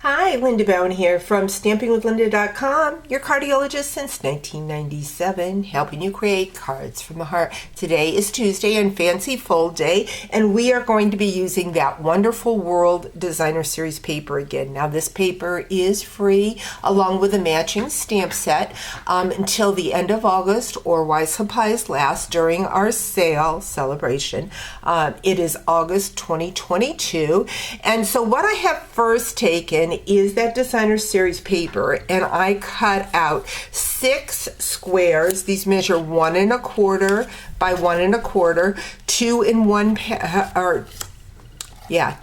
Hi, Linda Bowen here from stampingwithlinda.com, your cardiologist since 1997, helping you create cards from the heart. Today is Tuesday and Fancy Fold Day, and we are going to be using that Wonderful World Designer Series paper again. Now, this paper is free along with a matching stamp set until the end of August or while supplies last during our sale celebration. It is August 2022, and so what I have first taken is that Designer Series paper, and I cut out 6 squares. These measure 1 1/4 by 1 1/4,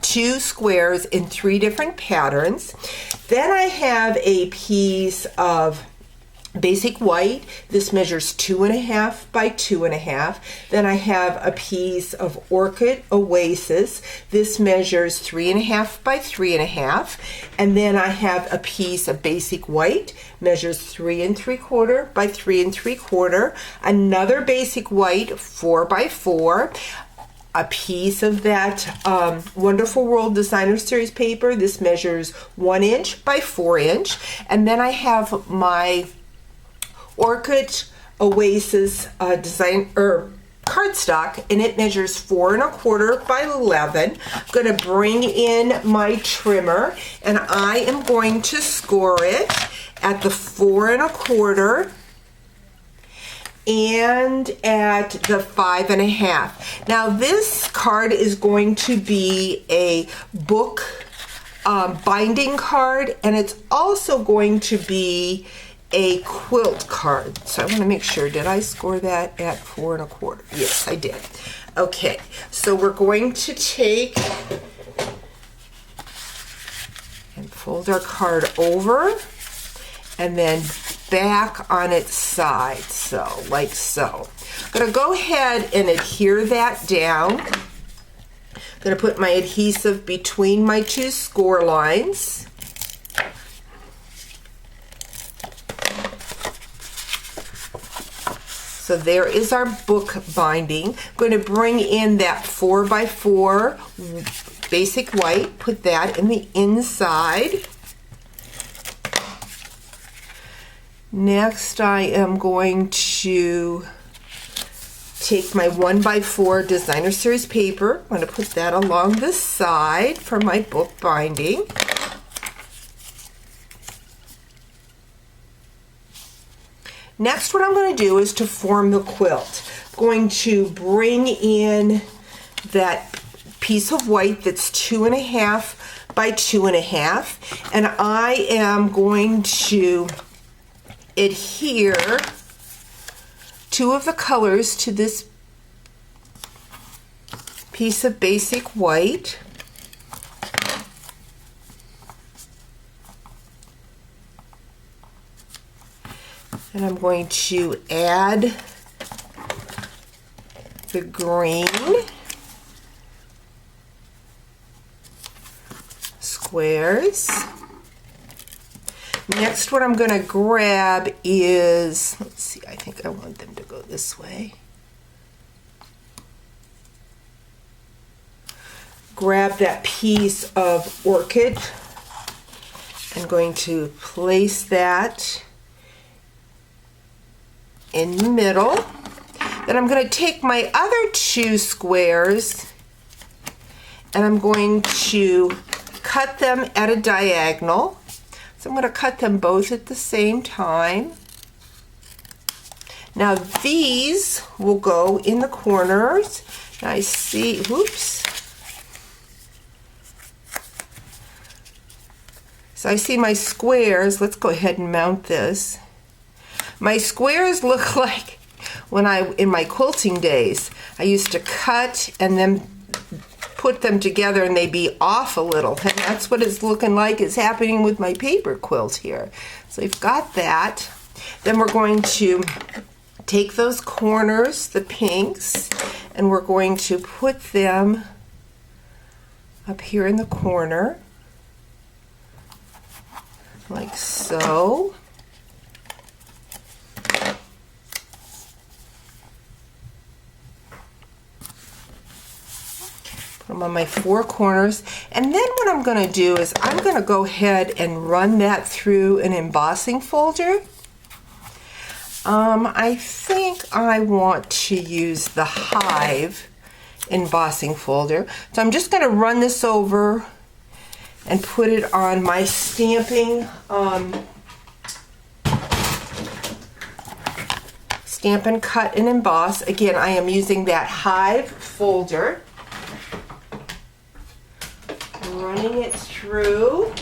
2 squares in 3 different patterns. Then I have a piece of basic white. This measures 2 1/2 by 2 1/2. Then I have a piece of Orchid Oasis. This measures 3 1/2 by 3 1/2. And then I have a piece of basic white, measures 3 3/4 by 3 3/4. Another basic white, 4 by 4. A piece of that Wonderful World Designer Series paper. This measures 1 inch by 4 inch. And then I have my Orchid Oasis cardstock, and it measures 4 1/4 by 11. I'm going to bring in my trimmer, and I am going to score it at the 4 1/4 and at the 5 1/2. Now, this card is going to be a book binding card, and it's also going to be a quilt card. So I want to make sure, did I score that at 4 1/4? Yes, I did. Okay, so we're going to take and fold our card over and then back on its side, so like so. I'm going to go ahead and adhere that down. I'm going to put my adhesive between my 2 score lines. So there is our book binding. I'm going to bring in that 4 by 4 basic white, put that in the inside. Next, I am going to take my 1 by 4 Designer Series paper. I'm going to put that along the side for my book binding. Next, what I'm going to do is to form the quilt. I'm going to bring in that piece of white that's 2 1/2 by 2 1/2, and I am going to adhere 2 of the colors to this piece of basic white. And I'm going to add the green squares. Next, what I'm going to grab is, let's see, I think I want them to go this way. Grab that piece of orchid. I'm going to place that in the middle. Then I'm going to take my other 2 squares and I'm going to cut them at a diagonal. So I'm going to cut them both at the same time. Now these will go in the corners. Now I see, whoops. So I see my squares. Let's go ahead and mount this. My squares look like when in my quilting days, I used to cut and then put them together and they'd be off a little. And that's what it's looking like is happening with my paper quilt here. So we've got that. Then we're going to take those corners, the pinks, and we're going to put them up here in the corner, like so. I'm on my 4 corners, and then what I'm going to do is I'm going to go ahead and run that through an embossing folder. I think I want to use the Hive embossing folder. So I'm just going to run this over and put it on my stamping Stamp and Cut and Emboss. Again, I am using that Hive folder. Running it through.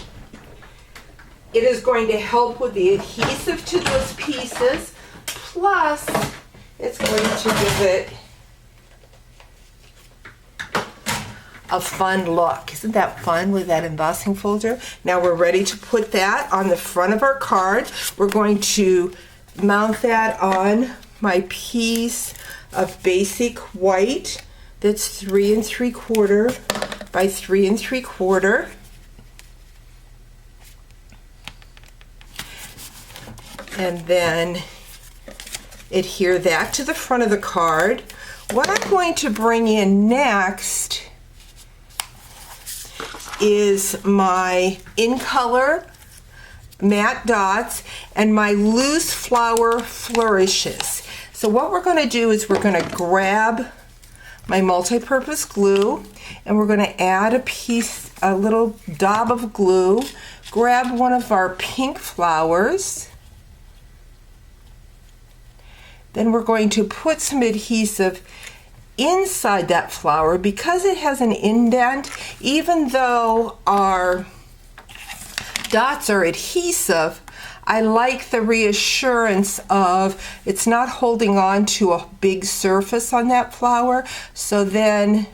It is going to help with the adhesive to those pieces, plus it's going to give it a fun look. Isn't that fun with that embossing folder? Now we're ready to put that on the front of our card. We're going to mount that on my piece of basic white that's 3 3/4 by 3 3/4. And then adhere that to the front of the card. What I'm going to bring in next is my in color matte dots and my loose flower flourishes. So what we're going to do is we're going to grab my multi-purpose glue and we're going to add a little dab of glue, grab one of our pink flowers, then we're going to put some adhesive inside that flower. Because it has an indent, even though our dots are adhesive, I like the reassurance of it's not holding on to a big surface on that flower. So then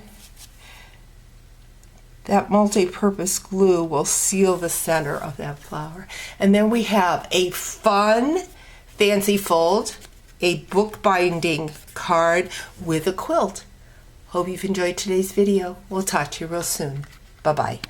that multi-purpose glue will seal the center of that flower. And then we have a fun fancy fold, a bookbinding card with a quilt. Hope you've enjoyed today's video. We'll talk to you real soon. Bye-bye.